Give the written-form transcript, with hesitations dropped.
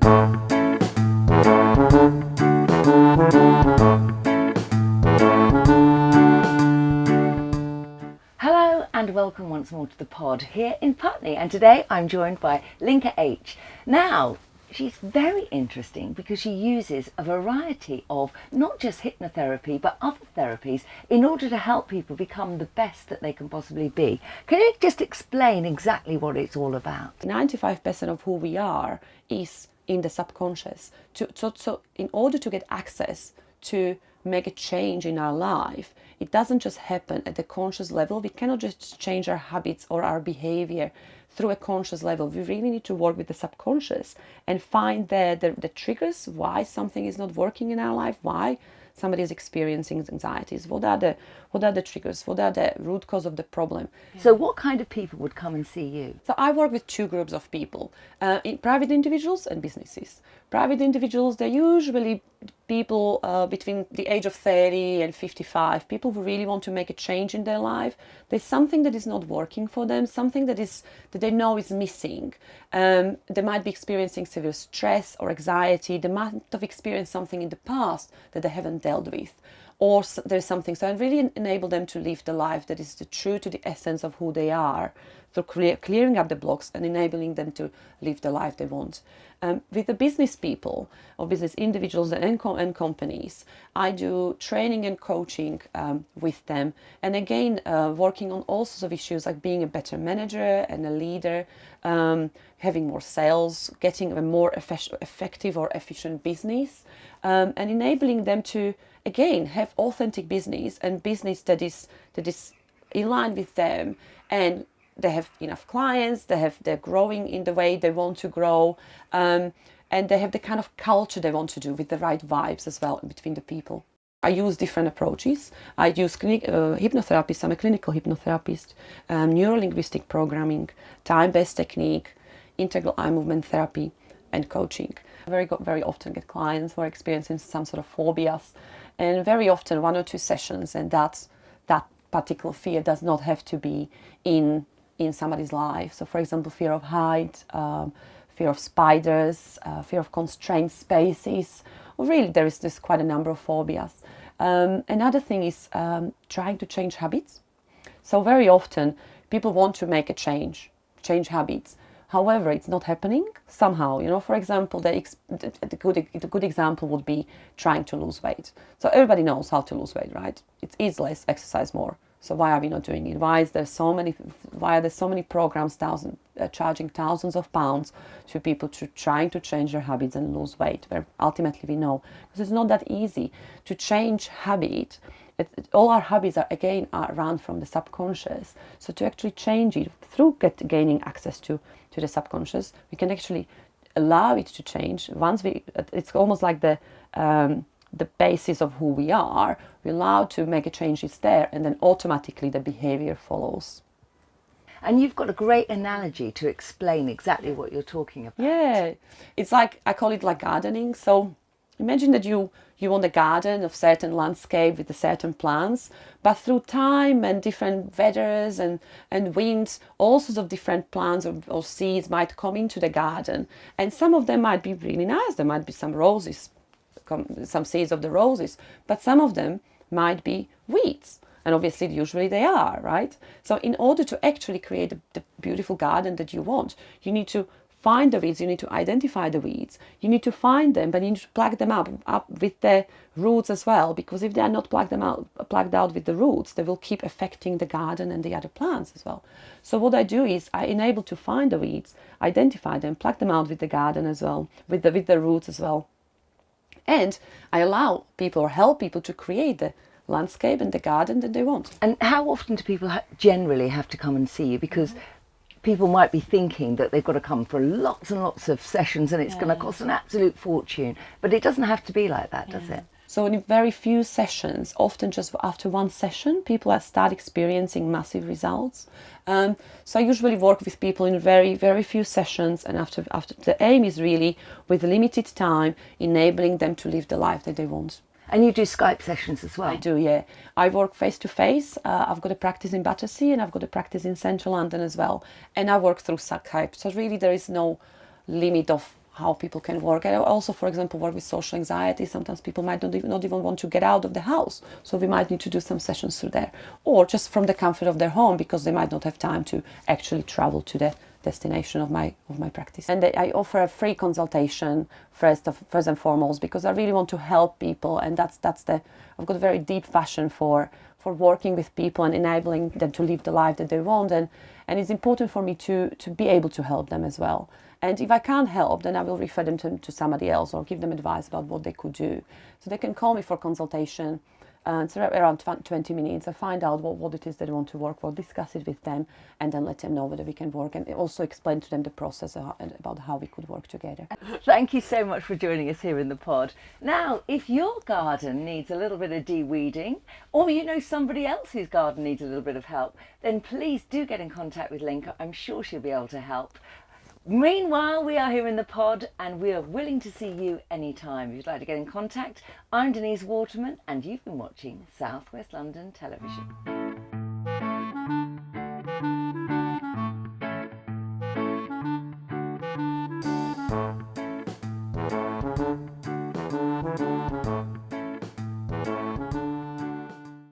Hello and welcome once more to the pod here in Putney, and today I'm joined by Lenka H. Now, she's very interesting because she uses a variety of not just hypnotherapy but other therapies in order to help people become the best that they can possibly be. Can you just explain exactly what it's all about? 95% of who we are is in the subconscious. So in order to get access to make a change in our life, it doesn't just happen at the conscious level. We cannot just change our habits or our behavior through a conscious level. We really need to work with the subconscious and find the triggers, why something is not working in our life, why somebody is experiencing anxieties, what are the triggers, what are the root cause of the problem. So what kind of people would come and see you? So I work with two groups of people, private individuals and businesses. Private individuals, they're usually people between the age of 30 and 55, people who really want to make a change in their life. There's something that is not working for them, something that they know is missing. They might be experiencing severe stress or anxiety. They might have experienced something in the past that they haven't dealt with. Or there's something, so I really enable them to live the life that is true to the essence of who they are, so clearing up the blocks and enabling them to live the life they want. With the business people or business individuals and companies, I do training and coaching with them, and again working on all sorts of issues like being a better manager and a leader, having more sales, getting a more effective or efficient business, and enabling them to again have authentic business and business that is in line with them, and they have enough clients, they're growing in the way they want to grow, and they have the kind of culture they want to do with the right vibes as well between the people. I use different approaches. I use hypnotherapist. I'm a clinical hypnotherapist, neuro-linguistic programming, time-based technique, integral eye movement therapy, and coaching. I very often get clients who are experiencing some sort of phobias, and very often 1 or 2 sessions, and that particular fear does not have to be in somebody's life. So for example, fear of height, fear of spiders, fear of constrained spaces, or really there is just quite a number of phobias. Another thing is trying to change habits. So very often people want to make a change habits. However, it's not happening somehow. For example, the good example would be trying to lose weight. So everybody knows how to lose weight, right? It's eat less, exercise more. So why are we not doing it? Why are there so many programs charging thousands of pounds to people trying to change their habits and lose weight? Where ultimately we know, because it's not that easy to change habit. All our habits are run from the subconscious. So to actually change it through gaining access to the subconscious, we can actually allow it to change. It's almost like the basis of who we are. We're allowed to make a changes there, and then automatically the behavior follows. And you've got a great analogy to explain exactly what you're talking about. Yeah, it's like, I call it like gardening. So imagine that you want a garden of certain landscape with certain plants, but through time and different weathers and winds, all sorts of different plants or seeds might come into the garden, and some of them might be really nice. There might be some roses, some seeds of the roses, but some of them might be weeds, and obviously usually they are, right? So in order to actually create the beautiful garden that you want, you need to find the weeds, you need to identify the weeds, you need to find them, but you need to plug them up with the roots as well, because if they are not plugged out with the roots, they will keep affecting the garden and the other plants as well. So what I do is I enable to find the weeds, identify them, plug them out with the garden as well, with the roots as well. And I allow people or help people to create the landscape and the garden that they want. And how often do people generally have to come and see you? Because people might be thinking that they've got to come for lots and lots of sessions and it's going to cost an absolute fortune. But it doesn't have to be like that, does it? So in very few sessions, often just after one session, people start experiencing massive results. So I usually work with people in very, very few sessions, and after the aim is really, with limited time, enabling them to live the life that they want. And you do Skype sessions as well? I do, yeah. I work face-to-face. I've got a practice in Battersea and I've got a practice in central London as well. And I work through Skype. So really there is no limit of how people can work. I also, for example, work with social anxiety. Sometimes people might not even want to get out of the house, so we might need to do some sessions through there, or just from the comfort of their home, because they might not have time to actually travel to the destination of my practice. And I offer a free consultation first and foremost, because I really want to help people, and that's I've got a very deep passion for working with people and enabling them to live the life that they want, and it's important for me to be able to help them as well. And if I can't help, then I will refer them to somebody else, or give them advice about what they could do. So they can call me for consultation. It's around 20 minutes. I find out what it is they want to work for, discuss it with them, and then let them know whether we can work, and also explain to them the process about how we could work together. Thank you so much for joining us here in the pod. Now, if your garden needs a little bit of de-weeding, or you know somebody else whose garden needs a little bit of help, then please do get in contact with Lenka. I'm sure she'll be able to help. Meanwhile, we are here in the pod, and we are willing to see you anytime. If you'd like to get in contact, I'm Denise Waterman, and you've been watching South West London Television.